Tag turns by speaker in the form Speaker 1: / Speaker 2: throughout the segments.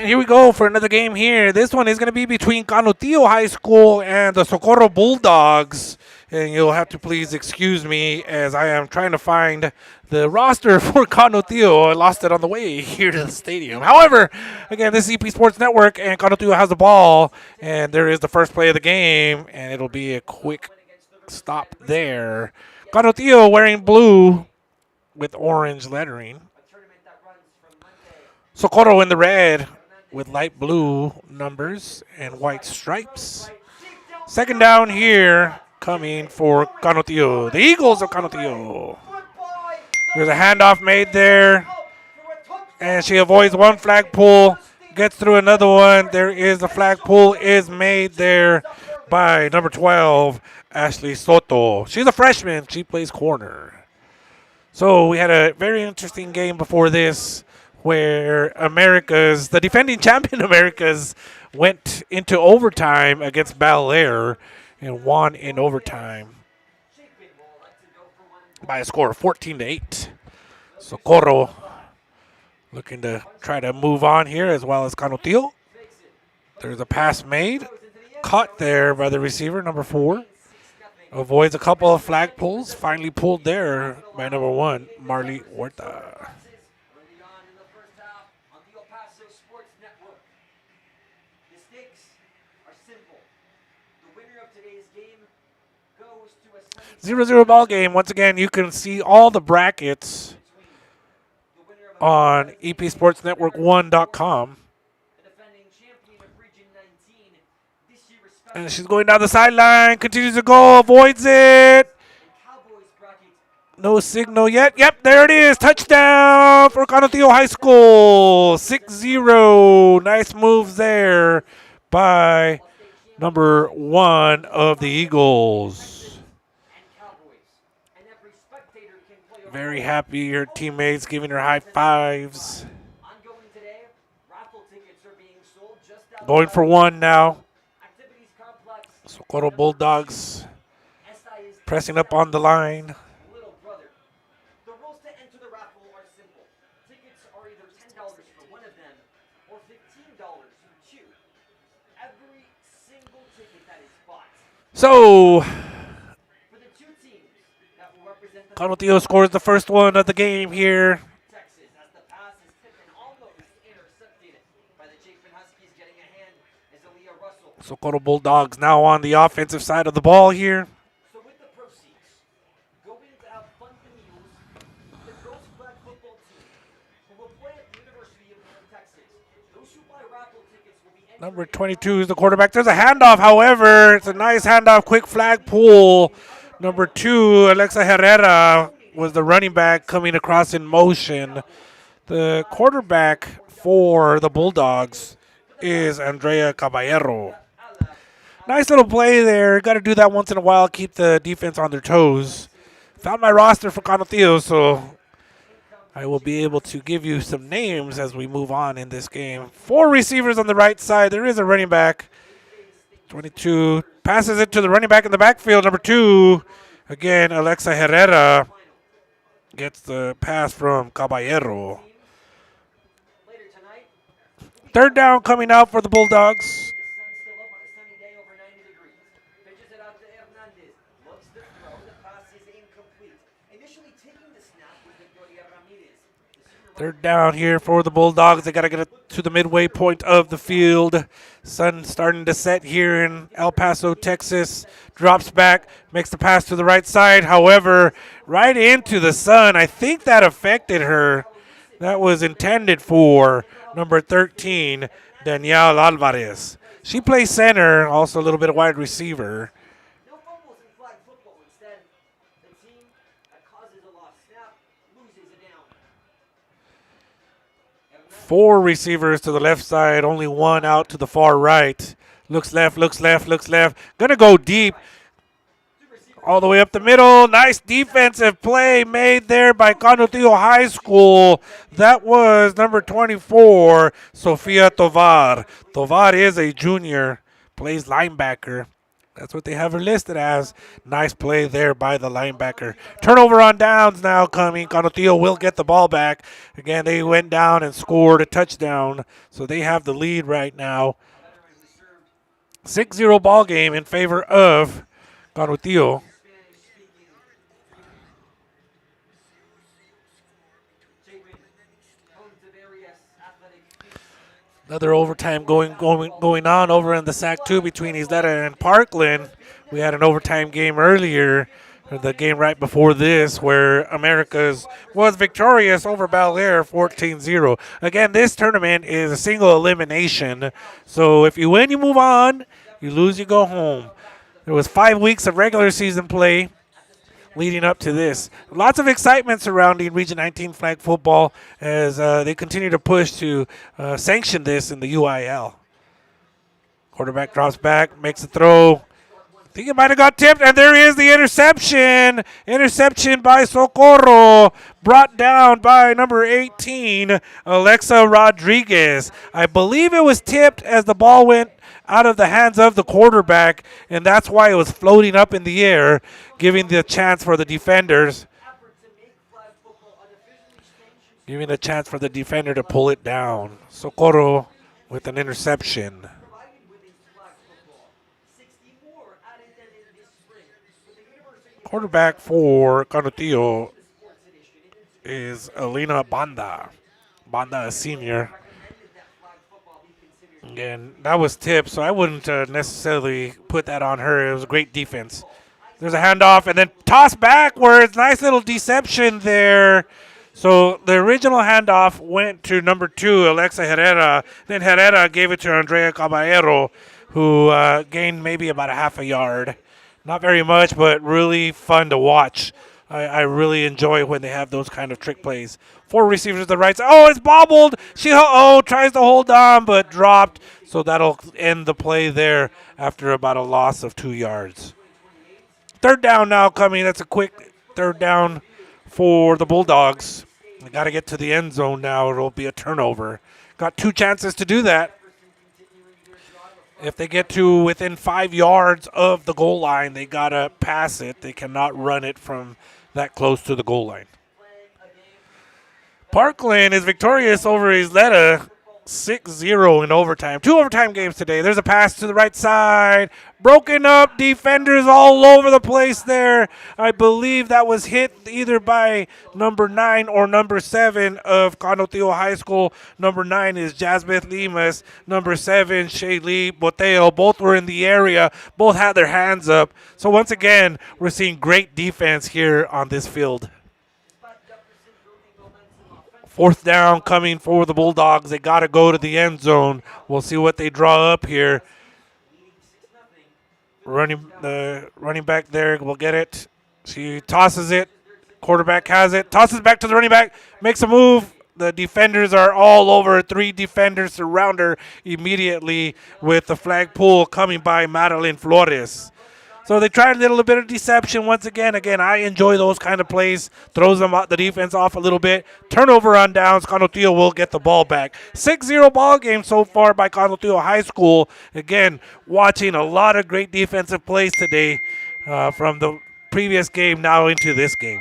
Speaker 1: And here we go for another game here. This one is going to be between Canutillo High School and the Socorro Bulldogs. And you'll have to please excuse me as I am trying to find the roster for Canutillo. I lost it on the way here to the stadium. However, again, this is EP Sports Network, and Canutillo has the ball. And there is the first play of the game, and it'll be a quick stop there. Canutillo wearing blue with orange lettering. Socorro in the red with light blue numbers and white stripes. Second down here coming for Canutillo. The Eagles of Canutillo. There's a handoff made there. And she avoids one flag pull. Gets through another one. There is a flag pull is made there by number 12, Ashley Soto. She's a freshman. She plays corner. So we had a very interesting game before this, where the defending champion Americas, went into overtime against Bel Air and won in overtime by a score of 14-8. Socorro looking to try to move on here, as well as Canutillo. There's a pass made, caught there by the receiver, number 4. Avoids a couple of flag pulls, finally pulled there by number 1, Marley Huerta.
Speaker 2: Sports Network. The stakes are simple. The winner of today's game goes to a
Speaker 1: 0-0 ball game. Once again, you can see all the brackets on epsportsnetwork1.com. And she's going down the sideline, continues to go, avoids it. No signal yet. Yep, there it is. Touchdown for Canutillo High School. 6-0. Nice moves there by number 1 of the Eagles. Very happy. Her teammates giving her high fives. Going for 1 now. Socorro Bulldogs pressing up on the line. So, Canutillo scores the first one of the game here. Socorro Bulldogs now on the offensive side of the ball here. Number 22 is the quarterback. There's a handoff, however. It's a nice handoff, quick flag pull. Number 2, Alexa Herrera, was the running back coming across in motion. The quarterback for the Bulldogs is Andrea Caballero. Nice little play there. Got to do that once in a while, keep the defense on their toes. Found my roster for Canutillo, so I will be able to give you some names as we move on in this game. 4 receivers on the right side. There is a running back. 22 passes it to the running back in the backfield. Number 2, again, Alexa Herrera gets the pass from Caballero. Third down coming out for the Bulldogs. Third down here for the Bulldogs. They got to get it to the midway point of the field. Sun starting to set here in El Paso, Texas. Drops back, makes the pass to the right side. However, right into the sun. I think that affected her. That was intended for number 13, Danielle Alvarez. She plays center, also a little bit of wide receiver. 4 receivers to the left side, only 1 out to the far right. Looks left, looks left, looks left. Gonna go deep. All the way up the middle. Nice defensive play made there by Canutillo High School. That was number 24, Sofia Tovar. Tovar is a junior, plays linebacker. That's what they have her listed as. Nice play there by the linebacker. Turnover on downs now coming. Canutillo will get the ball back. Again, they went down and scored a touchdown, so they have the lead right now. 6-0 ball game in favor of Canutillo. Another overtime going on over in the SAC 2 between Isleta and Parkland. We had an overtime game earlier, the game right before this, where Americas was victorious over Bel Air 14-0. Again, this tournament is a single elimination, so if you win, you move on. You lose, you go home. There was 5 weeks of regular season play leading up to this. Lots of excitement surrounding Region 19 flag football as they continue to push to sanction this in the UIL. Quarterback drops back, makes a throw. I think it might have got tipped, and there is the interception. Interception by Socorro, brought down by number 18, Alexa Rodriguez. I believe it was tipped as the ball went out of the hands of the quarterback, and that's why it was floating up in the air, giving the chance for the defenders. Giving a chance for the defender to pull it down. Socorro with an interception. Quarterback for Canutillo is Elena Banda. Banda, a senior. And that was tipped, so I wouldn't necessarily put that on her. It was a great defense. There's a handoff, and then toss backwards. Nice little deception there. So the original handoff went to number 2, Alexa Herrera. Then Herrera gave it to Andrea Caballero, who gained maybe about a half a yard. Not very much, but really fun to watch. I really enjoy when they have those kind of trick plays. 4 receivers to the right side. Oh, it's bobbled. She tries to hold on, but dropped. So that'll end the play there after about a loss of 2 yards. Third down now coming. That's a quick third down for the Bulldogs. They got to get to the end zone now. It'll be a turnover. Got 2 chances to do that. If they get to within 5 yards of the goal line, they got to pass it. They cannot run it from that close to the goal line. Parkland is victorious over Isleta 6-0 in overtime. 2 overtime games today. There's a pass to the right side. Broken up. Defenders all over the place there. I believe that was hit either by number 9 or number 7 of Canutillo High School. Number 9 is Jasmine Limas. Number 7, Shaylee Boteo. Both were in the area. Both had their hands up. So once again, we're seeing great defense here on this field. 4th down coming for the Bulldogs. They got to go to the end zone. We'll see what they draw up here. Running back there will get it. She tosses it. Quarterback has it. Tosses back to the running back. Makes a move. The defenders are all over. 3 defenders surround her immediately with the flag pull coming by Madeline Flores. So they tried a little bit of deception once again. Again, I enjoy those kind of plays. Throws them the defense off a little bit. Turnover on downs. Canutillo will get the ball back. 6-0 ball game so far by Canutillo High School. Again, watching a lot of great defensive plays today from the previous game now into this game.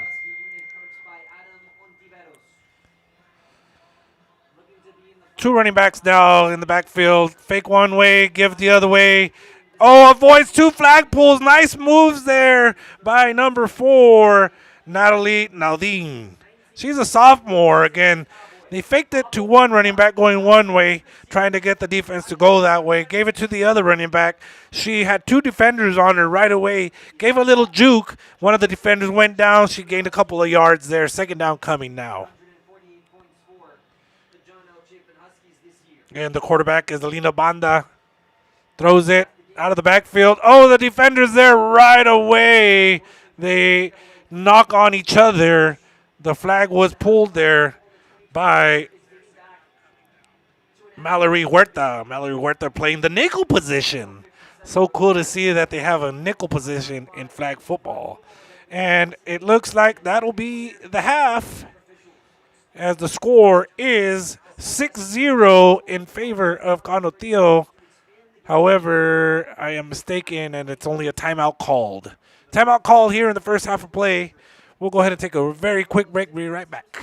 Speaker 1: Two running backs now in the backfield. Fake one way, give the other way. Oh, avoids 2 flag pulls. Nice moves there by number 4, Natalie Naldin. She's a sophomore. Again, they faked it to one running back going one way, trying to get the defense to go that way. Gave it to the other running back. She had 2 defenders on her right away. Gave a little juke. One of the defenders went down. She gained a couple of yards there. 2nd down coming now. And the quarterback is Alina Banda. Throws it out of the backfield. Oh, the defender's there right away. They knock on each other. The flag was pulled there by Mallory Huerta. Mallory Huerta playing the nickel position. So cool to see that they have a nickel position in flag football. And it looks like that'll be the half, as the score is 6-0 in favor of Canutillo However, I am mistaken, and it's only a timeout called. Timeout called here in the first half of play. We'll go ahead and take a very quick break. Be right back.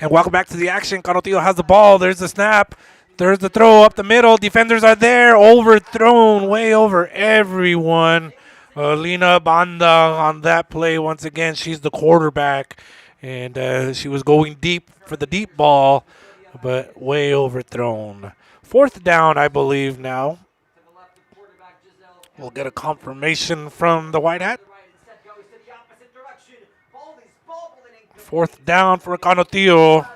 Speaker 1: And welcome back to the action. Canutillo has the ball. There's the snap. There's the throw up the middle. Defenders are there. Overthrown way over everyone. Lina Banda on that play once again. She's the quarterback. And she was going deep for the deep ball, but way overthrown. Fourth down, I believe, now. We'll get a confirmation from the White Hat. Fourth down for Canutillo.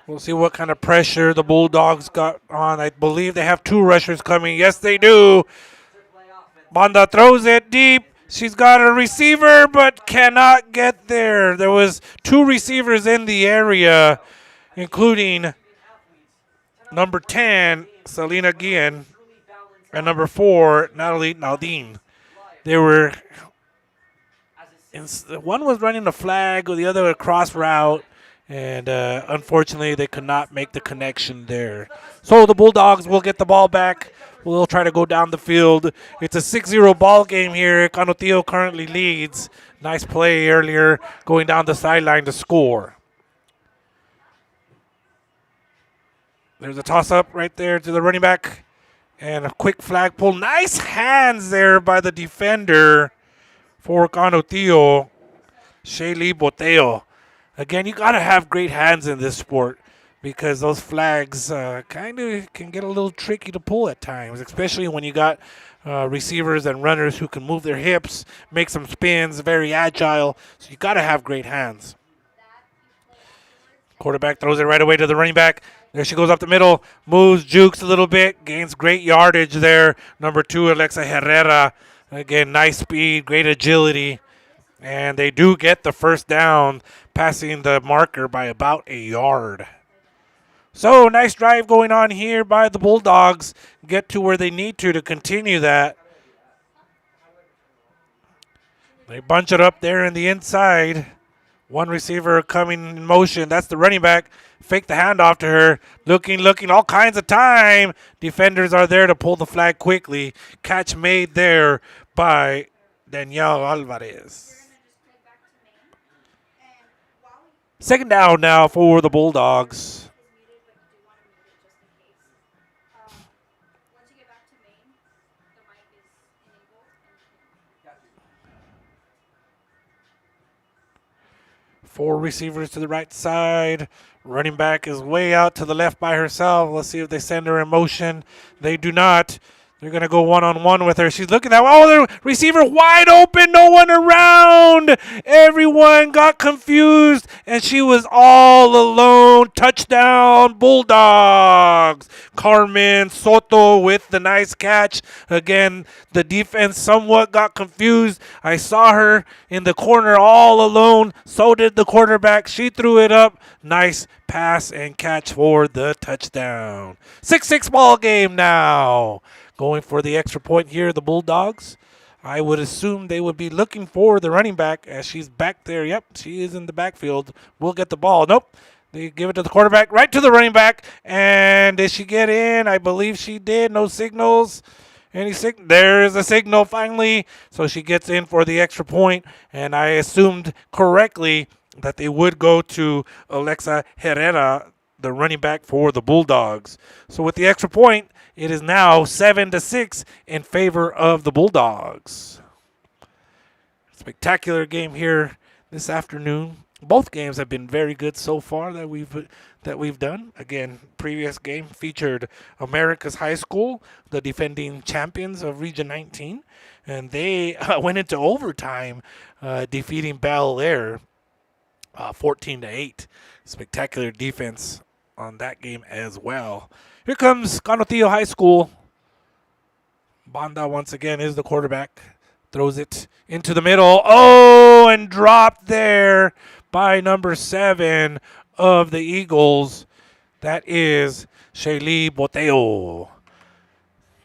Speaker 1: We'll see what kind of pressure the Bulldogs got on. I believe they have two rushers coming. Yes, they do. Banda throws it deep. She's got a receiver, but cannot get there. There was two receivers in the area, including number 10, Selena Guillen, and number 4, Natalie Naldine. They were... one was running a flag, the other a cross route, and unfortunately they could not make the connection there. So the Bulldogs will get the ball back. We'll try to go down the field. It's a 6-0 ball game here. Canutillo currently leads. Nice play earlier going down the sideline to score. There's a toss-up right there to the running back. And a quick flag pull. Nice hands there by the defender for Canutillo, Shaylee Boteo. Again, you got to have great hands in this sport because those flags kind of can get a little tricky to pull at times, especially when you got receivers and runners who can move their hips, make some spins, very agile. So you got to have great hands. Quarterback throws it right away to the running back. There she goes up the middle, moves, jukes a little bit, gains great yardage there. Number 2, Alexa Herrera. Again, nice speed, great agility. And they do get the first down, passing the marker by about a yard. So, nice drive going on here by the Bulldogs. Get to where they need to continue that. They bunch it up there in the inside. One receiver coming in motion. That's the running back. Fake the handoff to her. Looking, all kinds of time. Defenders are there to pull the flag quickly. Catch made there by Danielle Alvarez. Second down now for the Bulldogs. Four receivers to the right side. Running back is way out to the left by herself. Let's see if they send her in motion. They do not. They're going to go one-on-one with her. She's looking that way. Oh, the receiver wide open. No one around. Everyone got confused, and she was all alone. Touchdown, Bulldogs. Carmen Soto with the nice catch. Again, the defense somewhat got confused. I saw her in the corner all alone. So did the quarterback. She threw it up. Nice pass and catch for the touchdown. 6-6 ball game now. Going for the extra point here, the Bulldogs. I would assume they would be looking for the running back as she's back there. Yep, she is in the backfield. We'll get the ball. Nope. They give it to the quarterback, right to the running back. And did she get in? I believe she did. No signals. There's a signal finally. So she gets in for the extra point. And I assumed correctly that they would go to Alexa Herrera, the running back for the Bulldogs. So with the extra point, it is now 7-6 in favor of the Bulldogs. Spectacular game here this afternoon. Both games have been very good so far that we've done. Again, previous game featured America's High School, the defending champions of Region 19, and they went into overtime, defeating Bel Air 14-8. Spectacular defense on that game as well. Here comes Canutillo High School. Banda once again is the quarterback. Throws it into the middle. Oh, and dropped there by number 7 of the Eagles. That is Shaylee Boteo.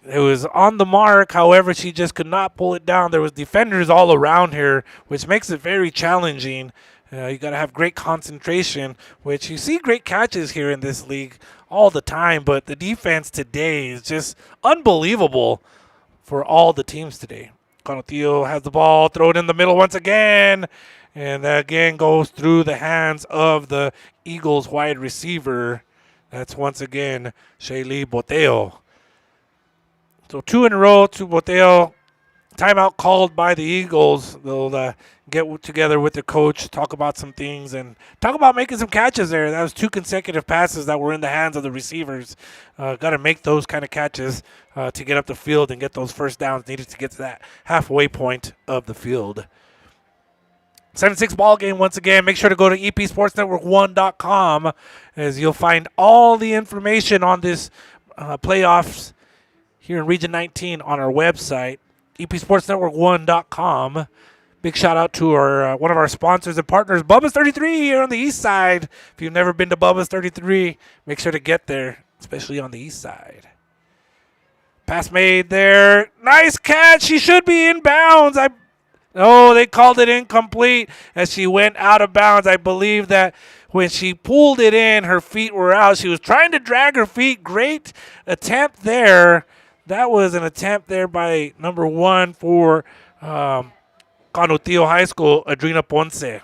Speaker 1: It was on the mark, however, she just could not pull it down. There was defenders all around here, which makes it very challenging. You got to have great concentration, which you see great catches here in this league all the time, but the defense today is just unbelievable for all the teams today. Canutillo has the ball, throw it in the middle once again, and that again goes through the hands of the Eagles wide receiver. That's once again Shaylee Boteo. So 2 in a row to Boteo. Timeout called by the Eagles. They'll get together with the coach, talk about some things, and talk about making some catches there. That was 2 consecutive passes that were in the hands of the receivers. Got to make those kind of catches to get up the field and get those first downs needed to get to that halfway point of the field. 7-6 ball game once again. Make sure to go to epsportsnetwork1.com as you'll find all the information on this playoffs here in Region 19 on our website, epsportsnetwork1.com. Big shout out to our one of our sponsors and partners, Bubba's 33 here on the east side. If you've never been to Bubba's 33, make sure to get there, especially on the east side. Pass made there. Nice catch. She should be in bounds. Oh, they called it incomplete as she went out of bounds. I believe that when she pulled it in, her feet were out. She was trying to drag her feet. Great attempt there. That was an attempt there by number 1 for Canutillo High School, Adrina Ponce.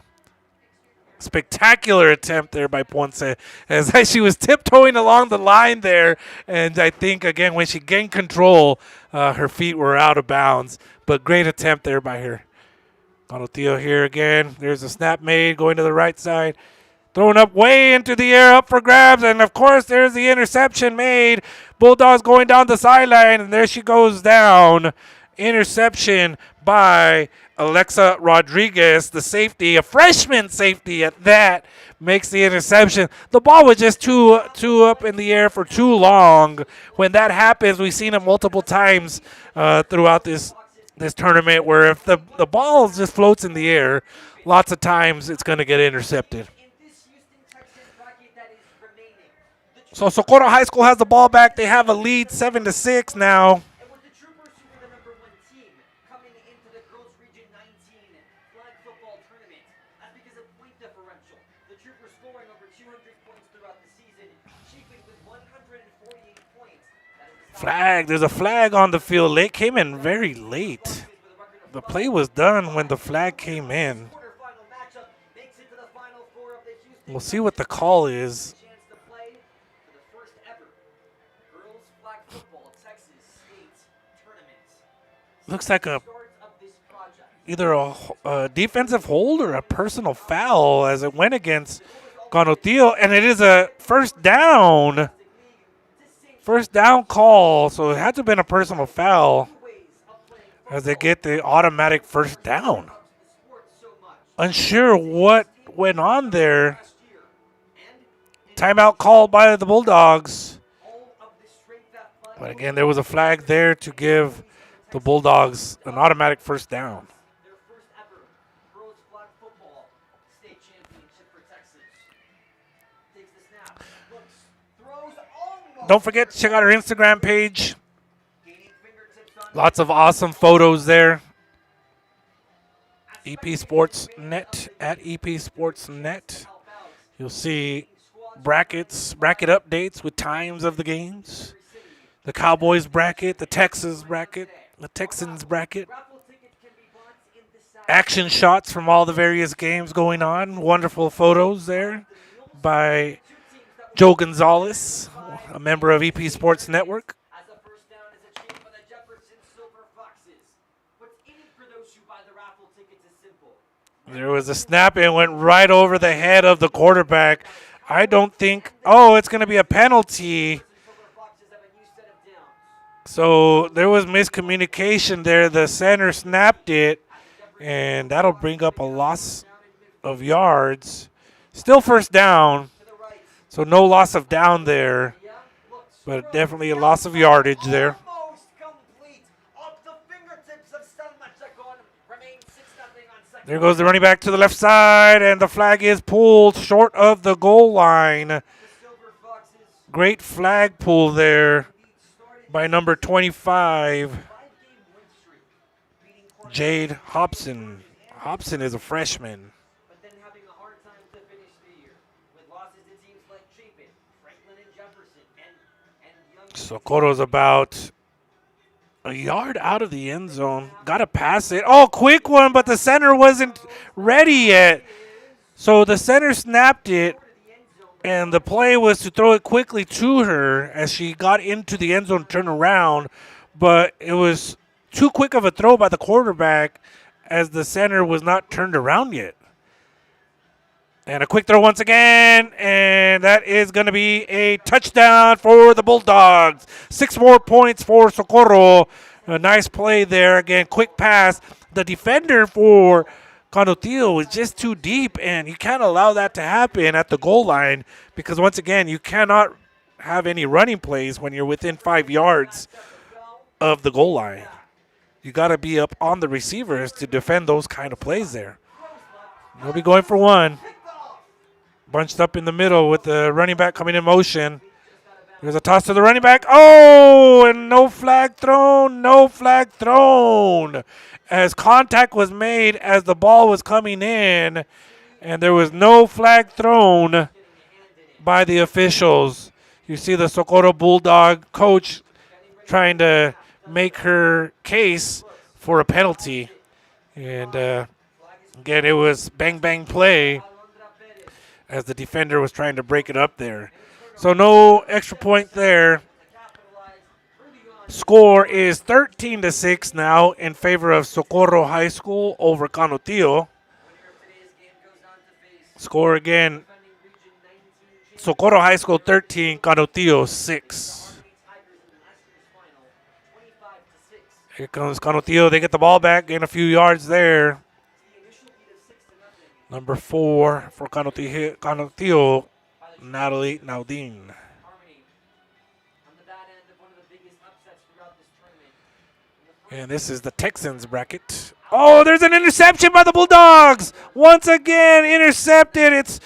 Speaker 1: Spectacular attempt there by Ponce as she was tiptoeing along the line there. And I think, again, when she gained control, her feet were out of bounds. But great attempt there by her. Canutillo here again. There's a snap made going to the right side. Thrown up way into the air, up for grabs. And, of course, there's the interception made. Bulldogs going down the sideline, and there she goes down. Interception by Alexa Rodriguez, the safety, a freshman safety at that, makes the interception. The ball was just too up in the air for too long. When that happens, we've seen it multiple times throughout this tournament where if the ball just floats in the air, lots of times it's going to get intercepted. So Socorro High School has the ball back. They have a lead 7-6 now.
Speaker 2: And with the Troopers, who were the number 1 team coming into the Girls Region 19 flag football tournament, that's because of point differential. The Troopers scoring over 200 points throughout the season, chiefly with 148 points.
Speaker 1: Flag. There's a flag on the field. It came in very late. The play was done when the flag came in. We'll see what the call is. Looks like either a defensive hold or a personal foul as it went against Canutillo, and it is a first down. First down call, so it had to have been a personal foul as they get the automatic first down. Unsure what went on there. Timeout called by the Bulldogs. But again, there was a flag there to give the Bulldogs an automatic first down.
Speaker 2: Their first ever girls flag football state championship for Texas. Takes the snap, looks, throws almost.
Speaker 1: Don't forget to check out our Instagram page. Lots of awesome photos there. EP Sports Net at EP Sports Net. You'll see bracket updates with times of the games. The Cowboys bracket, the Texas bracket, the Texans bracket. Action shots from all the various games going on. Wonderful photos there by Joe Gonzalez, a member of EP Sports Network.
Speaker 2: As a first down is achieved by the Jefferson Silver Foxes. What's in it for those who buy the raffle tickets is simple.
Speaker 1: There was a snap and went right over the head of the quarterback. I don't think. Oh, it's going to be a penalty. So there was miscommunication there. The center snapped it, and that'll bring up a loss of yards. Still first down, so no loss of down there, but definitely a loss of yardage there. There goes the running back to the left side, and the flag is pulled short of the goal line. Great flag pull there by number 25, Jade Hobson. Hobson is a freshman. Socorro's about a yard out of the end zone. Got to pass it. Oh, quick one, but the center wasn't ready yet. So the center snapped it, and the play was to throw it quickly to her as she got into the end zone, turn around. But it was too quick of a throw by the quarterback as the center was not turned around yet. And a quick throw once again, and that is going to be a touchdown for the Bulldogs. 6 more points for Socorro. A nice play there. Again, quick pass. The defender for Canutillo was just too deep, and you can't allow that to happen at the goal line because, once again, you cannot have any running plays when you're within 5 yards of the goal line. You got to be up on the receivers to defend those kind of plays there. They'll be going for one. Bunched up in the middle with the running back coming in motion. There's a toss to the running back. Oh, and no flag thrown. No flag thrown. As contact was made as the ball was coming in, and there was no flag thrown by the officials. You see the Socorro Bulldog coach trying to make her case for a penalty. And again, it was bang-bang play as the defender was trying to break it up there. So no extra point there. Score is 13-6 now in favor of Socorro High School over Canutillo. Score again, Socorro High School 13, Canutillo 6. Here comes Canutillo. They get the ball back, gain a few yards there. Number 4 for Canutillo, Natalie Naudin. And this is the Texans bracket. Oh, there's an interception by the Bulldogs. Once again, intercepted. It's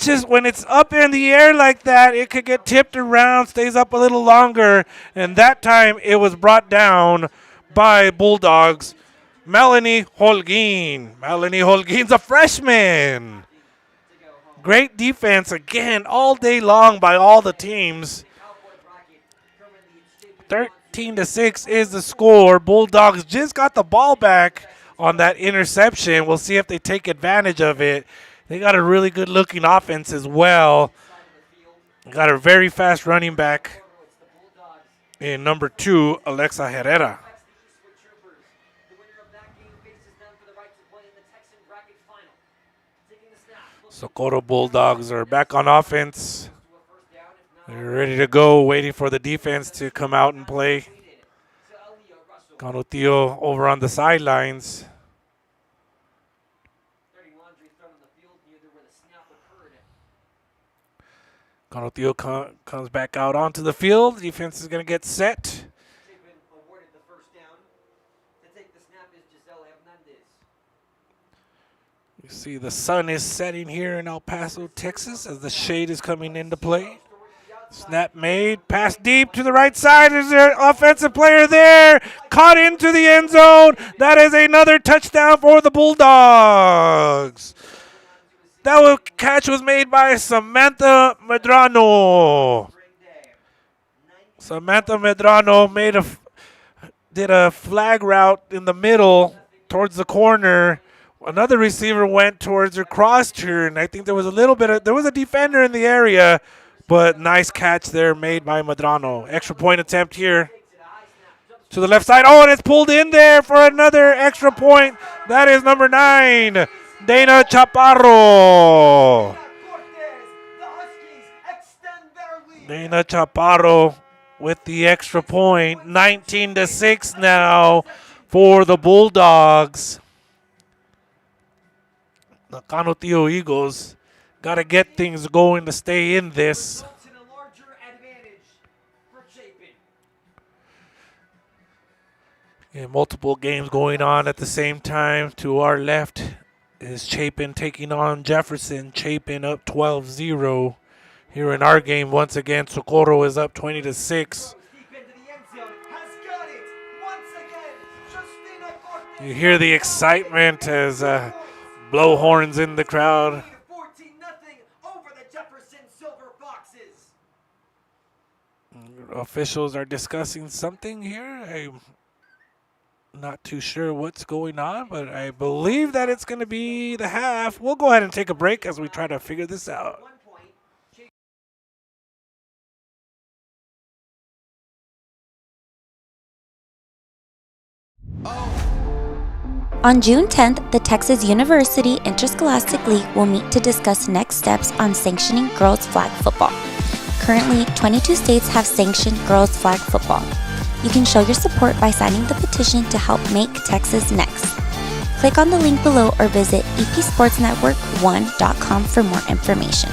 Speaker 1: just when it's up in the air like that, it could get tipped around, stays up a little longer. And that time it was brought down by Bulldogs. Melanie Holguin. Melanie Holguin's a freshman. Great defense again all day long by all the teams. 13-6 is the score. Bulldogs just got the ball back on that interception. We'll see if they take advantage of it. They got a really good-looking offense as well. Got a very fast running back in number 2, Alexa Herrera. Socorro Bulldogs are back on offense. They're ready to go, waiting for the defense to come out and play. Canutillo over on the sidelines. Canutillo comes back out onto the field. Defense is going to get set. You see the sun is setting here in El Paso, Texas, as the shade is coming into play. Snap made, pass deep to the right side. There's an offensive player there, caught into the end zone. That is another touchdown for the Bulldogs. That catch was made by Samantha Medrano. Samantha Medrano did a flag route in the middle towards the corner. Another receiver went towards her, crossed her, and I think there was a defender in the area, but nice catch there made by Medrano. Extra point attempt here to the left side. Oh, and it's pulled in there for another extra point. That is number 9, Dana Chaparro.
Speaker 2: The Huskies extend their lead.
Speaker 1: Dana Chaparro with the extra point. 19-6 now for the Bulldogs. The Canutillo Eagles got to get things going to stay in this.
Speaker 2: Results in a larger advantage for Chapin.
Speaker 1: Yeah, multiple games going on at the same time. To our left is Chapin taking on Jefferson. Chapin up 12-0. Here in our game, once again, Socorro is up 20-6.
Speaker 2: Deep into the end zone, has got it once again. Justina Cortez.
Speaker 1: You hear the excitement as blow horns in the crowd.
Speaker 2: 14-0 over the Jefferson Silver Foxes.
Speaker 1: Officials are discussing something here. I'm not too sure what's going on, but I believe that it's going to be the half. We'll go ahead and take a break as we try to figure this out.
Speaker 2: 1 point.
Speaker 3: On June 10th, the Texas University Interscholastic League will meet to discuss next steps on sanctioning girls flag football. Currently, 22 states have sanctioned girls flag football. You can show your support by signing the petition to help make Texas next. Click on the link below or visit epsportsnetwork1.com for more information.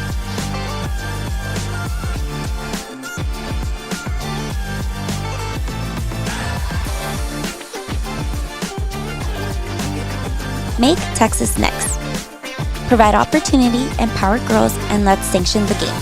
Speaker 3: Make Texas next. Provide opportunity, empower girls, and let's sanction the game.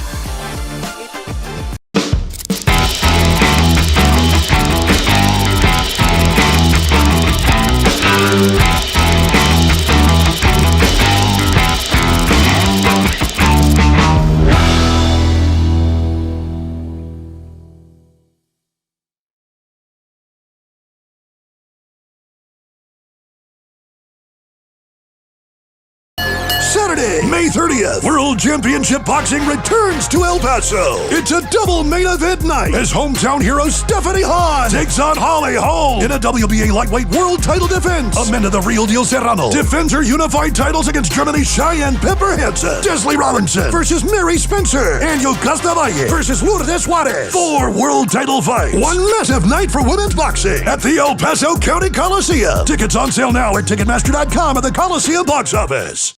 Speaker 4: Saturday, May 30th, World Championship Boxing returns to El Paso. It's a double main event night as hometown hero Stephanie Hahn takes on Holly Holm in a WBA lightweight world title defense. Amanda the Real Deal Serrano defends her unified titles against Germany's Cheyenne Pepper Hansen. Desley Robinson versus Mary Spencer. And Yocasta Valle versus Lourdes Juarez. 4 world title fights. One massive night for women's boxing at the El Paso County Coliseum. Tickets on sale now at Ticketmaster.com at the Coliseum box office.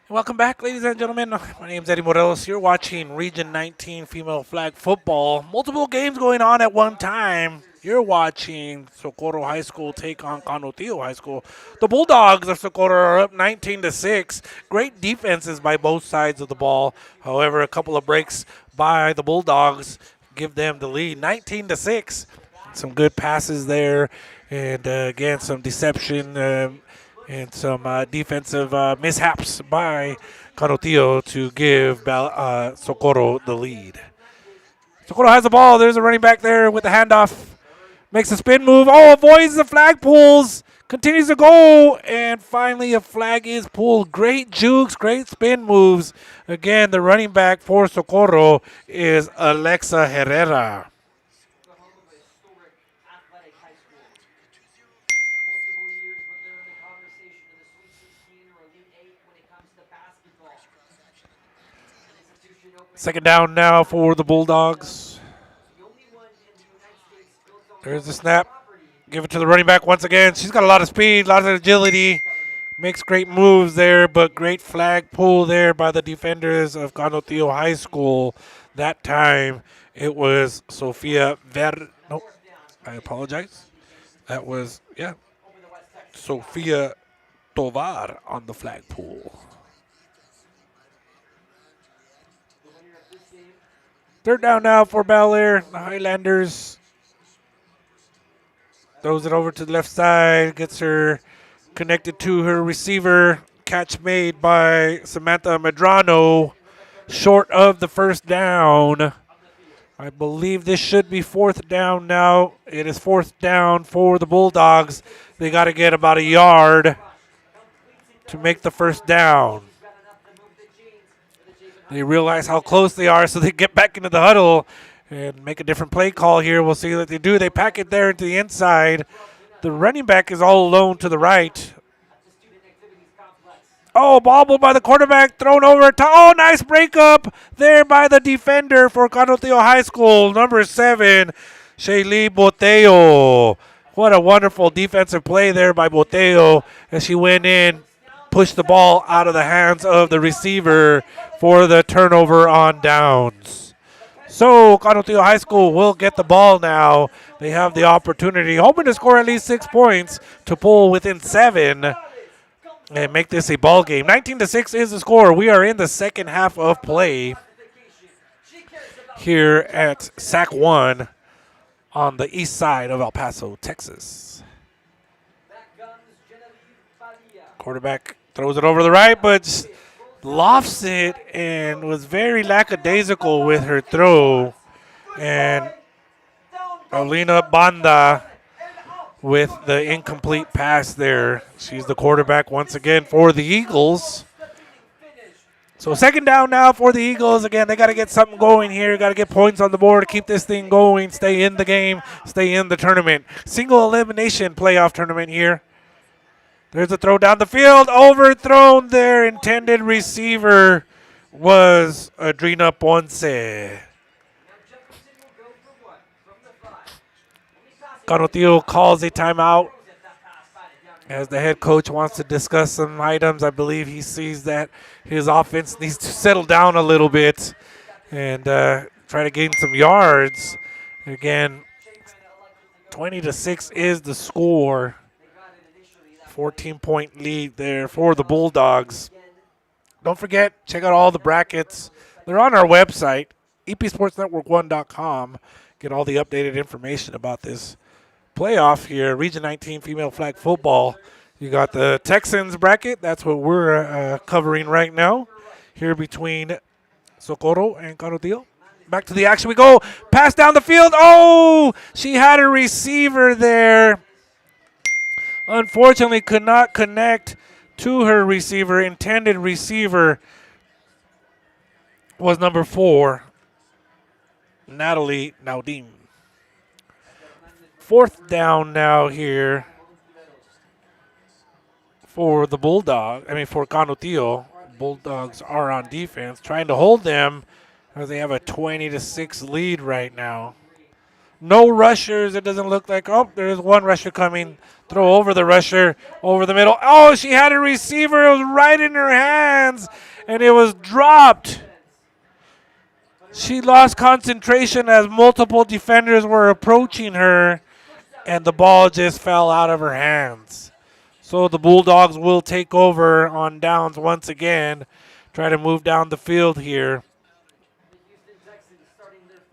Speaker 1: Welcome back, ladies and gentlemen. My name is Eddie Morelos. You're watching Region 19 Female Flag Football. Multiple games going on at one time. You're watching Socorro High School take on Canutillo High School. The Bulldogs of Socorro are up 19-6. Great defenses by both sides of the ball. However, a couple of breaks by the Bulldogs give them the lead, 19-6. Some good passes there, and again, some deception. And some defensive mishaps by Canutillo to give Socorro the lead. Socorro has the ball. There's a running back there with the handoff. Makes a spin move. Oh, avoids the flag pulls. Continues to go. And finally a flag is pulled. Great jukes, great spin moves. Again, the running back for Socorro is Alexa Herrera.
Speaker 2: The home of a historic athletic high school. Multiple years, but they're in the conversation of the Sweet 16 or Elite 8 when it comes to basketball. An institution open
Speaker 1: Second down now for the Bulldogs.
Speaker 2: the only one in the United States built on
Speaker 1: There's the snap.
Speaker 2: property.
Speaker 1: Give it to the running back once again. She's got a lot of speed, a lot of agility. Makes great moves there, but great flag pull there by the defenders of Canutillo High School. That time it was Sofia No, I apologize. That was, Sofia Tovar on the flag pull. Third down now for Bel Air. The Highlanders. Throws it over to the left side. Gets her connected to her receiver. Catch made by Samantha Medrano. Short of the first down. I believe this should be fourth down now. It is fourth down for the Bulldogs. They got to get about a yard to make the first down. They realize how close they are, so they get back into the huddle and make a different play call here. We'll see what they do. They pack it there into the inside. The running back is all alone to the right. Oh, bobbled by the quarterback, thrown over. Oh, nice breakup there by the defender for Canutillo High School, number 7, Shaylee Boteo. What a wonderful defensive play there by Boteo as she went in, pushed the ball out of the hands of the receiver for the turnover on downs. So Canutillo High School will get the ball now. They have the opportunity, hoping to score at least 6 points to pull within 7 and make this a ball game. 19-6 is the score. We are in the second half of play here at SAC 1 on the east side of El Paso, Texas. Quarterback throws it over the right, but lofts it and was very lackadaisical with her throw. And Alina Banda with the incomplete pass there. She's the quarterback once again for the Eagles. So second down now for the Eagles. Again, they got to get something going here. Got to get points on the board, keep this thing going, stay in the game, stay in the tournament. Single elimination playoff tournament here. There's a throw down the field. Overthrown there. Intended receiver was Adrina Ponce. Canutillo calls a timeout as the head coach wants to discuss some items. I believe he sees that his offense needs to settle down a little bit and try to gain some yards. Again, 20-6 is the score. 14-point lead there for the Bulldogs. Don't forget, check out all the brackets. They're on our website, epsportsnetwork1.com. Get all the updated information about this playoff here, Region 19 Female Flag Football. You got the Texans bracket. That's what we're covering right now here between Socorro and Canutillo. Back to the action we go. Pass down the field. Oh, she had a receiver there. Unfortunately, could not connect to her receiver. Intended receiver was number 4, Natalie Naudim. Fourth down now here for the for Canutillo. Bulldogs are on defense, trying to hold them as they have a 20-6 lead right now. No rushers. It doesn't look like. Oh, there's one rusher coming. Throw over the rusher, over the middle. Oh, she had a receiver. It was right in her hands, and it was dropped. She lost concentration as multiple defenders were approaching her, and the ball just fell out of her hands. So the Bulldogs will take over on downs once again. Try to move down the field here.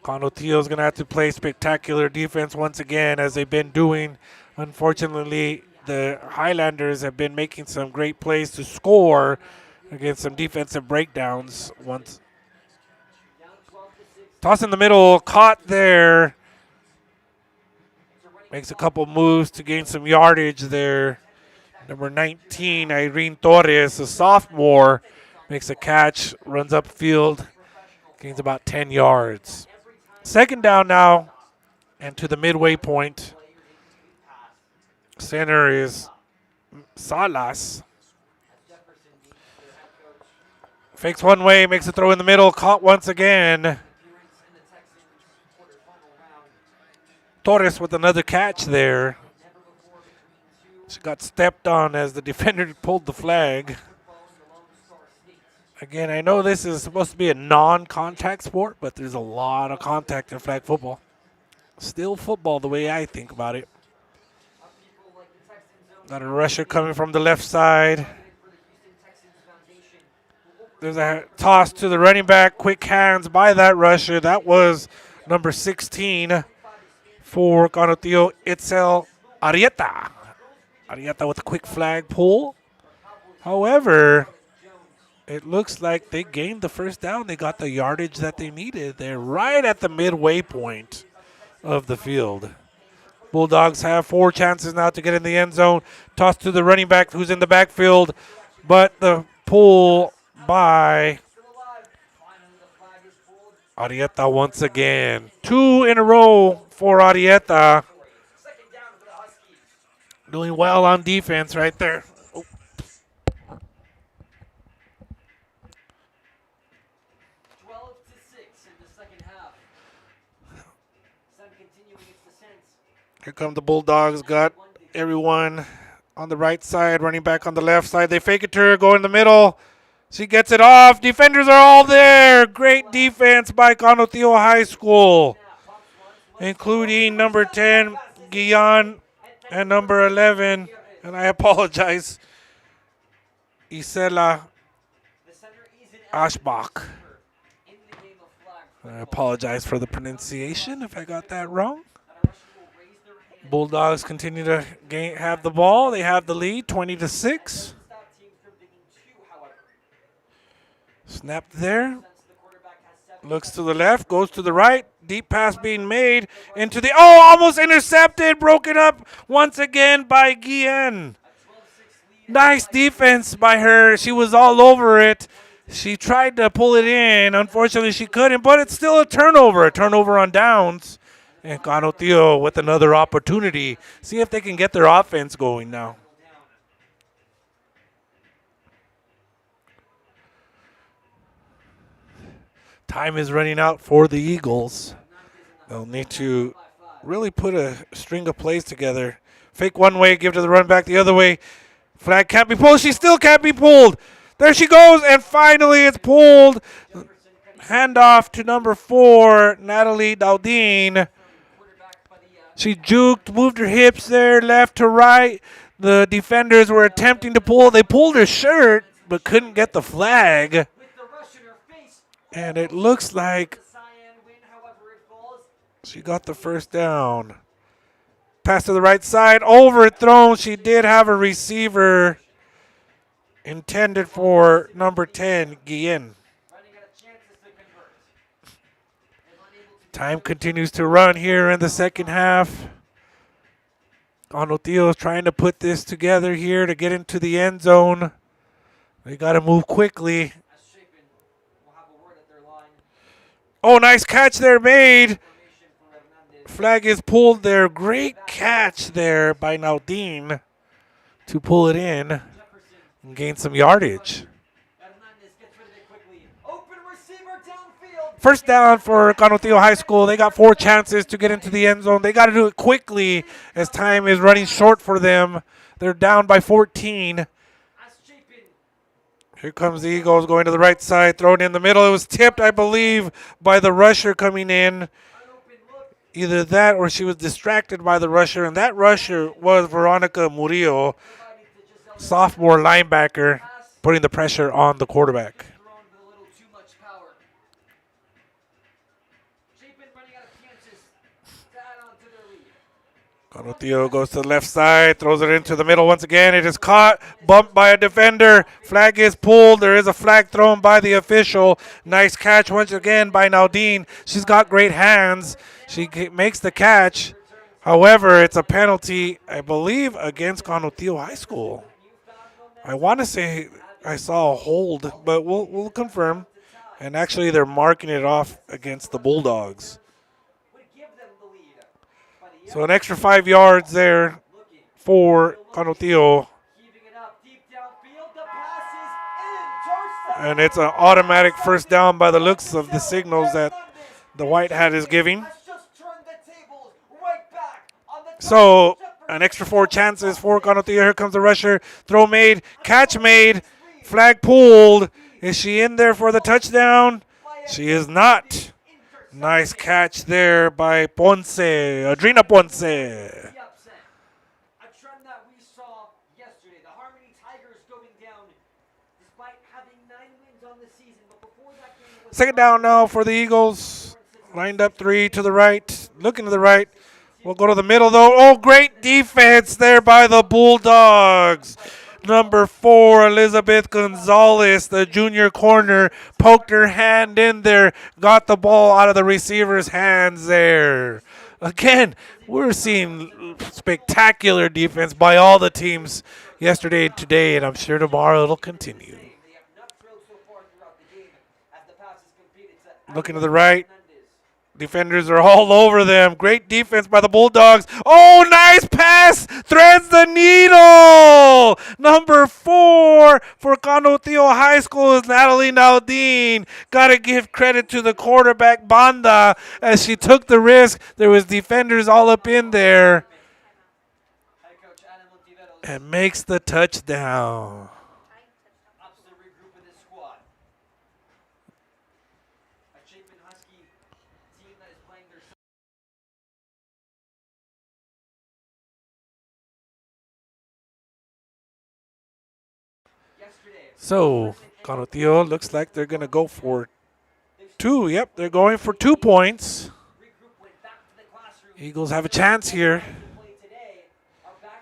Speaker 1: Canutillo is going to have to play spectacular defense once again, as they've been doing. Unfortunately, the Highlanders have been making some great plays to score against some defensive breakdowns. Once toss in the middle, caught there. Makes a couple moves to gain some yardage there. Number 19, Irene Torres, a sophomore, makes a catch, runs upfield, gains about 10 yards. Second down now, and to the midway point. Center is Salas. Fakes one way, makes a throw in the middle, caught once again. Torres with another catch there. She got stepped on as the defender pulled the flag. Again, I know this is supposed to be a non-contact sport, but there's a lot of contact in flag football. Still football the way I think about it. Got a rusher coming from the left side. There's a toss to the running back. Quick hands by that rusher. That was number 16 for Canutillo, Itzel Arieta. Arieta with a quick flag pull. However, it looks like they gained the first down. They got the yardage that they needed. They're right at the midway point of the field. Bulldogs have 4 chances now to get in the end zone. Toss to the running back who's in the backfield, but the pull by Arieta once again. 2 in a row for Arieta. Doing well on defense right there. Oh. Here come the Bulldogs. Got everyone on the right side, running back on the left side. They fake it to her, go in the middle. She gets it off. Defenders are all there. Great defense by Canutillo High School, including number 10, Guillan, and number 11, and I apologize, Isela Ashbach. I apologize for the pronunciation if I got that wrong. Bulldogs continue to have the ball. They have the lead, 20-6. Snap there. Looks to the left, goes to the right. Deep pass being made into the... Oh, almost intercepted. Broken up once again by Guillen. Nice defense by her. She was all over it. She tried to pull it in. Unfortunately, she couldn't, but it's still a turnover. A turnover on downs. And Canutillo with another opportunity. See if they can get their offense going now. Time is running out for the Eagles. They'll need to really put a string of plays together. Fake one way, give to the run back the other way. Flag can't be pulled. She still can't be pulled. There she goes, and finally it's pulled. Handoff to number 4, Natalie Daudin. She juked, moved her hips there, left to right. The defenders were attempting to pull. They pulled her shirt, but couldn't get the flag. And it looks like she got the first down. Pass to the right side, overthrown. She did have a receiver intended for number 10, Guillen. Time continues to run here in the second half. Canutillo is trying to put this together here to get into the end zone. They got to move quickly. Oh, nice catch there made. Flag is pulled there. Great catch there by Naudine to pull it in and gain some yardage. First down for Canutillo High School. They got 4 chances to get into the end zone. They got to do it quickly as time is running short for them. They're down by 14. Here comes the Eagles going to the right side, thrown in the middle. It was tipped, I believe, by the rusher coming in. Either that or she was distracted by the rusher, and that rusher was Veronica Murillo, sophomore linebacker, putting the pressure on the quarterback. Canutillo goes to the left side, throws it into the middle once again. It is caught, bumped by a defender. Flag is pulled. There is a flag thrown by the official. Nice catch once again by Naudine. She's got great hands. She makes the catch. However, it's a penalty, I believe, against Canutillo High School. I want to say I saw a hold, but we'll confirm. And actually, they're marking it off against the Bulldogs. So an extra 5 yards there for Canutillo. And it's an automatic first down by the looks of the signals that the white hat is giving. So an extra 4 chances for Canutillo. Here comes the rusher. Throw made, catch made, flag pulled. Is she in there for the touchdown? She is not. Nice catch there by Ponce, Adrina Ponce.
Speaker 2: A trend that we saw yesterday. The Harmony Tigers going down despite having 9 wins on the season. But before that game, it was
Speaker 1: Second down now for the Eagles. Lined up 3 to the right, looking to the right. We'll go to the middle though. Oh, great defense there by the Bulldogs. Number 4, Elizabeth Gonzalez, the junior corner, poked her hand in there, got the ball out of the receiver's hands there. Again, we're seeing spectacular defense by all the teams yesterday and today, and I'm sure tomorrow it'll continue. Looking to the right. Defenders are all over them. Great defense by the Bulldogs. Oh, nice pass. Threads the needle. Number 4 for Canutillo High School is Natalie Naudine. Got to give credit to the quarterback, Banda, as she took the risk. There was defenders all up in there. And makes the touchdown. So, Canutillo looks like they're going to go for 2. Yep, they're going for 2 points. Eagles have a chance here.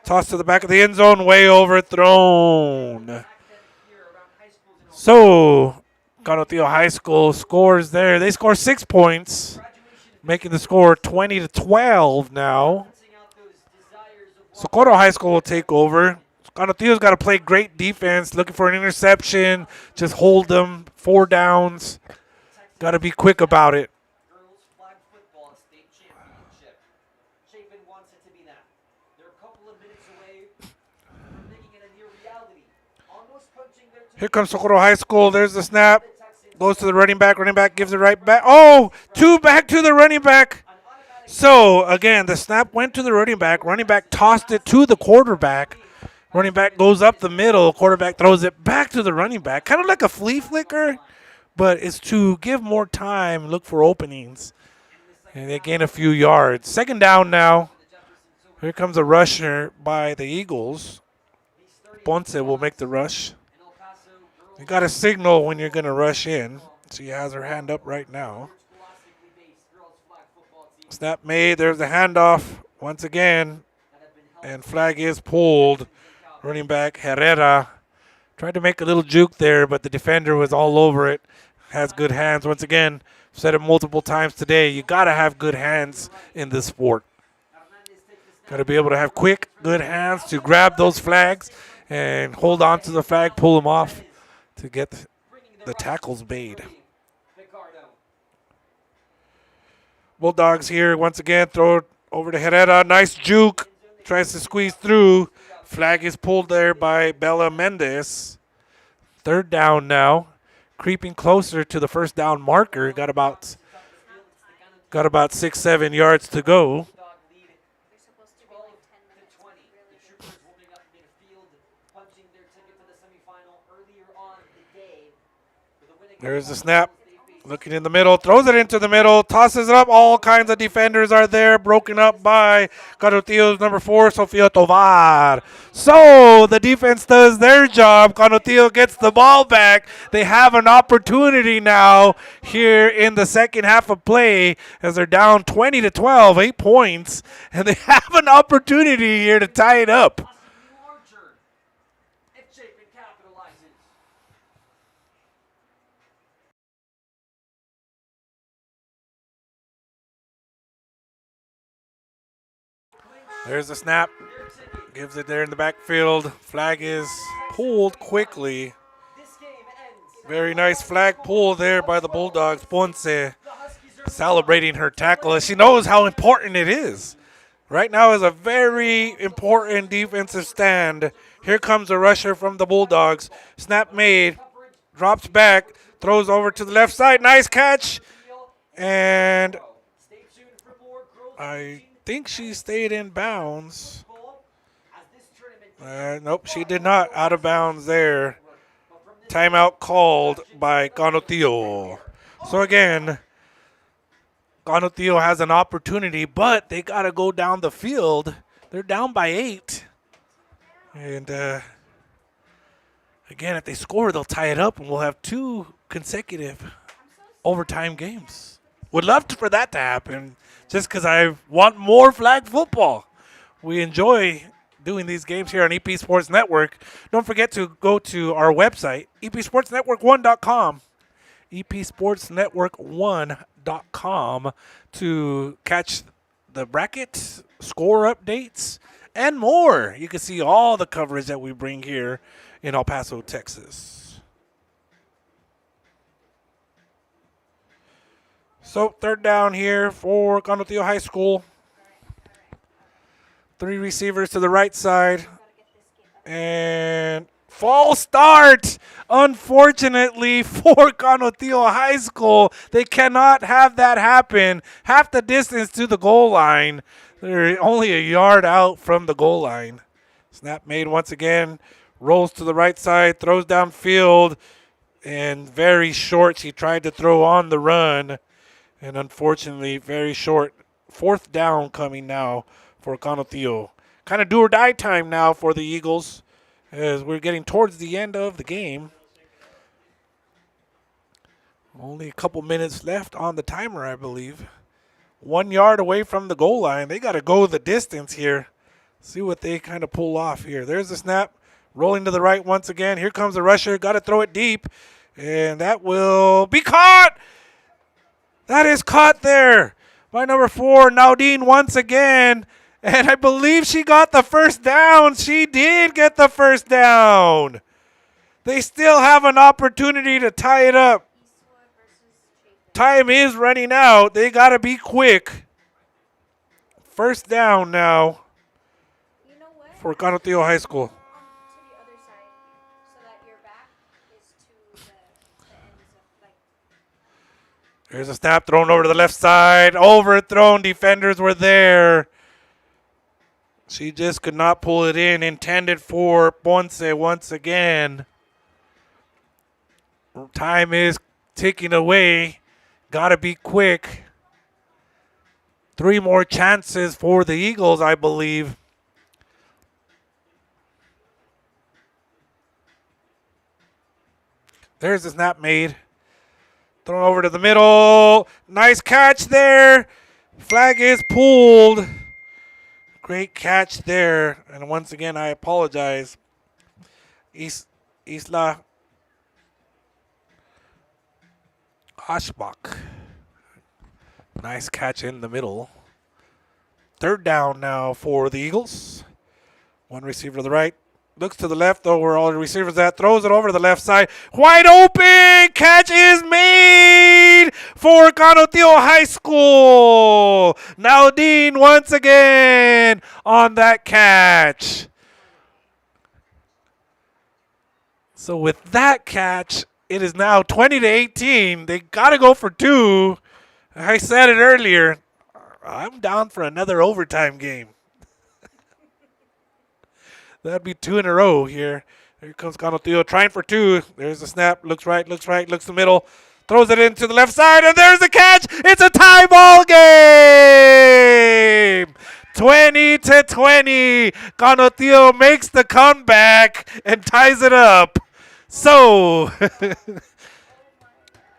Speaker 1: Toss to the back of the end zone, way overthrown. So, Canutillo High School scores there. They score 6 points, making the score 20-12 now. Socorro High School will take over. Canutillo's got to play great defense, looking for an interception, just hold them, 4 downs. Got to be quick about it.
Speaker 2: Girls flag football state championship. Chapin wants it to be that. They're a couple of minutes away from making it a near reality. Almost punching their
Speaker 1: Here comes Socorro High School. There's the snap. Goes to the running back. Running back gives it right back. Oh, 2 back to the running back. So, again, the snap went to the running back. Running back tossed it to the quarterback. Running back goes up the middle. Quarterback throws it back to the running back. Kind of like a flea flicker, but it's to give more time, look for openings. And they gain a few yards. Second down now. Here comes a rusher by the Eagles. Ponce will make the rush. You got to signal when you're going to rush in. She has her hand up right now. Snap made. There's the handoff once again. And flag is pulled. Running back Herrera tried to make a little juke there, but the defender was all over it. Has good hands. Once again, said it multiple times today, you got to have good hands in this sport. Got to be able to have quick, good hands to grab those flags and hold on to the flag, pull them off to get the tackles made. Bulldogs here once again, throw it over to Herrera. Nice juke. Tries to squeeze through. Flag is pulled there by Bella Mendez. Third down now. creeping closer to the first down marker. Got about 6-7 yards to go. There's the snap. Looking in the middle, throws it into the middle, tosses it up. All kinds of defenders are there, broken up by Canutillo's number 4, Sofia Tovar. So the defense does their job. Canutillo gets the ball back. They have an opportunity now here in the second half of play as they're down 20-12, 8 points, and they have an opportunity here to tie it up. There's the snap. Gives it there in the backfield. Flag is pulled quickly. Very nice flag pull there by the Bulldogs. Ponce celebrating her tackle as she knows how important it is. Right now is a very important defensive stand. Here comes a rusher from the Bulldogs. Snap made. Drops back. Throws over to the left side. Nice catch. And I think she stayed in bounds. Nope, she did not. Out of bounds there. Timeout called by Canutillo. So again, Canutillo has an opportunity, but they got to go down the field. They're down by 8. And again, if they score, they'll tie it up, and we'll have 2 consecutive overtime games. Would love for that to happen, just because I want more flag football. We enjoy doing these games here on EP Sports Network. Don't forget to go to our website, epsportsnetwork1.com, epsportsnetwork1.com, to catch the bracket, score updates, and more. You can see all the coverage that we bring here in El Paso, Texas. So third down here for Canutillo High School. 3 receivers to the right side. And false start, unfortunately, for Canutillo High School. They cannot have that happen. Half the distance to the goal line. They're only a yard out from the goal line. Snap made once again. Rolls to the right side, throws downfield. And very short. She tried to throw on the run. And unfortunately, very short. 4th down coming now for Canutillo. Kind of do or die time now for the Eagles as we're getting towards the end of the game. Only a couple minutes left on the timer, I believe. 1 yard away from the goal line. They got to go the distance here. See what they kind of pull off here. There's the snap. Rolling to the right once again. Here comes the rusher. Got to throw it deep. And that will be caught. That is caught there by number 4, Naudine, once again. And I believe she got the first down. She did get the first down. They still have an opportunity to tie it up. Time is running out. They got to be quick. First down now for Canutillo High School. There's a snap thrown over to the left side. Overthrown. Defenders were there. She just could not pull it in. Intended for Ponce once again. Time is ticking away. Got to be quick. 3 more chances for the Eagles, I believe. There's the snap made. Thrown over to the middle. Nice catch there. Flag is pulled. Great catch there. And once again, I apologize. Isla Ashbach. Nice catch in the middle. Third down now for the Eagles. 1 receiver to the right. Looks to the left, though, where all the receivers at. Throws it over to the left side. Wide open! Catch is made for Canutillo High School. Naudine once again on that catch. So with that catch, It is now 20-18. They got to go for two. I said it earlier. I'm down for another overtime game. That'd be two in a row here. Here comes Canutillo trying for two. There's the snap. Looks right, looks the middle. Throws it into the left side, and there's the catch. It's a tie ball game. 20-20. Canutillo makes the comeback and ties it up. So,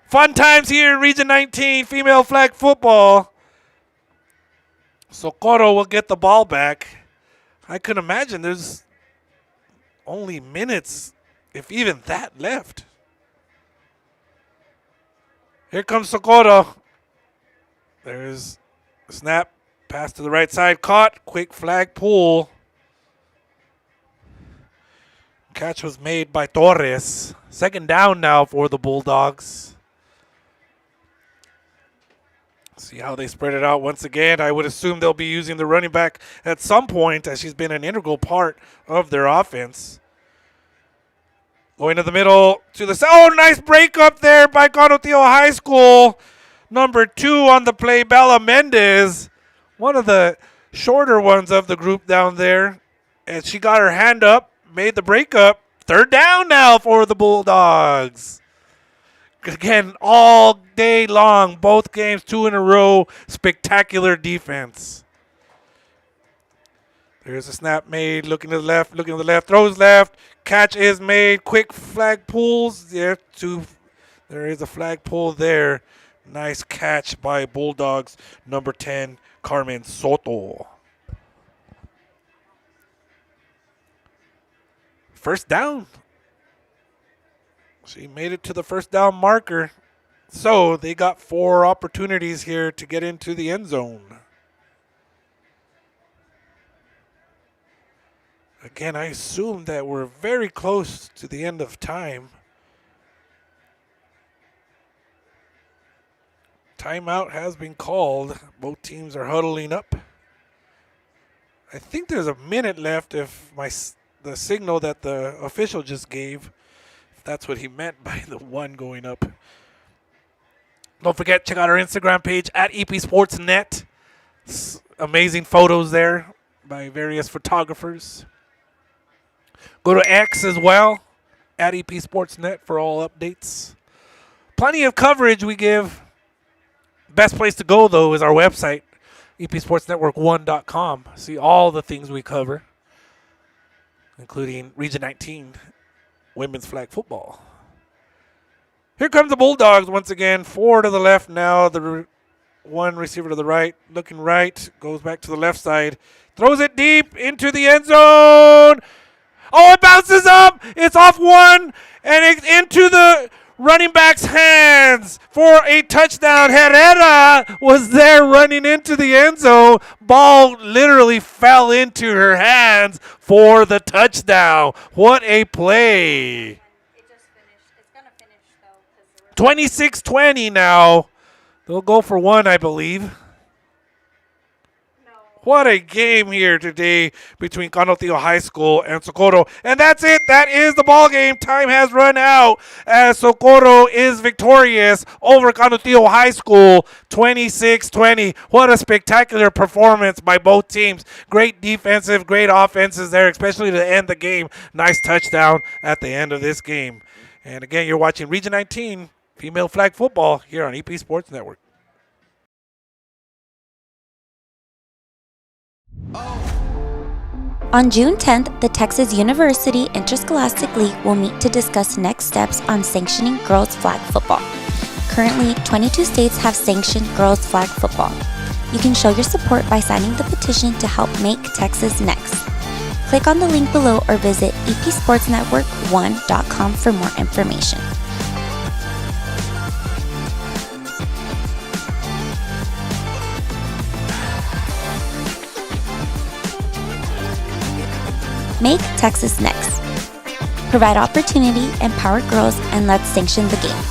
Speaker 1: fun times here in Region 19, female flag football. Socorro will get the ball back. I could imagine there's only minutes, if even that, left. Here comes Socorro. There's a snap. Pass to the right side. Caught. Quick flag pull. Catch was made by Torres. Second down now for the Bulldogs. See how they spread it out once again. I would assume they'll be using the running back at some point, as she's been an integral part of their offense. Going to the middle to the side. Oh, nice break up there by Canutillo High School. Number 2 on the play, Bella Mendez. One of the shorter ones of the group down there. And she got her hand up, made the break up. Third down now for the Bulldogs. Again, all day long, both games, 2 in a row. Spectacular defense. There's a snap made, looking to the left, throws left. Catch is made, quick flag pulls. There is a flag pull there. Nice catch by Bulldogs, number 10, Carmen Soto. First down. She made it to the first down marker. So they got 4 opportunities here to get into the end zone. Again, I assume that we're very close to the end of time. Timeout has been called. Both teams are huddling up. I think there's a minute left if the signal that the official just gave, if that's what he meant by the 1 going up. Don't forget, check out our Instagram page at EPSportsNet. Amazing photos there by various photographers. Go to X as well, at EPSportsNet, for all updates. Plenty of coverage we give. Best place to go, though, is our website, EPSportsNetwork1.com. See all the things we cover, including Region 19 women's flag football. Here comes the Bulldogs once again. 4 to the left now. The 1 receiver to the right. Looking right. Goes back to the left side. Throws it deep into the end zone. Oh, it bounces up. It's off 1. And it's into the running back's hands for a touchdown. Herrera was there running into the end zone. Ball literally fell into her hands for the touchdown. What a play. 26-20 now. They'll go for 1, I believe. What a game here today between Canutillo High School and Socorro. And that's it. That is the ball game. Time has run out as Socorro is victorious over Canutillo High School, 26-20. What a spectacular performance by both teams. Great defensive, great offenses there, especially to end the game. Nice touchdown at the end of this game. And again, you're watching Region 19 female flag football here on EP Sports Network.
Speaker 3: On June 10th, the Texas University Interscholastic League will meet to discuss next steps on sanctioning girls flag football. Currently, 22 states have sanctioned girls flag football. You can show your support by signing the petition to help make Texas next. Click on the link below or visit epsportsnetwork1.com for more information. Make Texas next. Provide opportunity, empower girls, and let's sanction the game.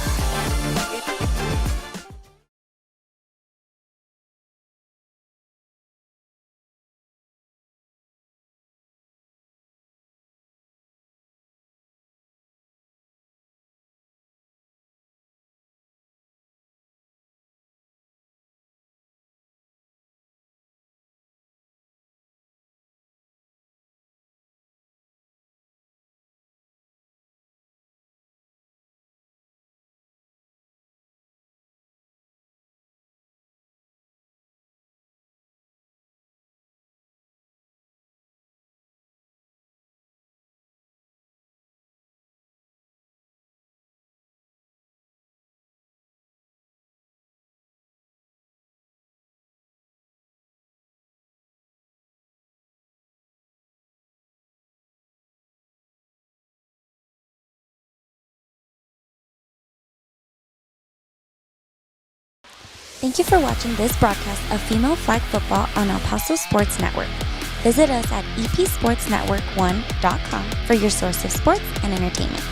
Speaker 3: Thank you for watching this broadcast of female flag football on El Paso Sports Network. Visit us at epsportsnetwork1.com for your source of sports and entertainment.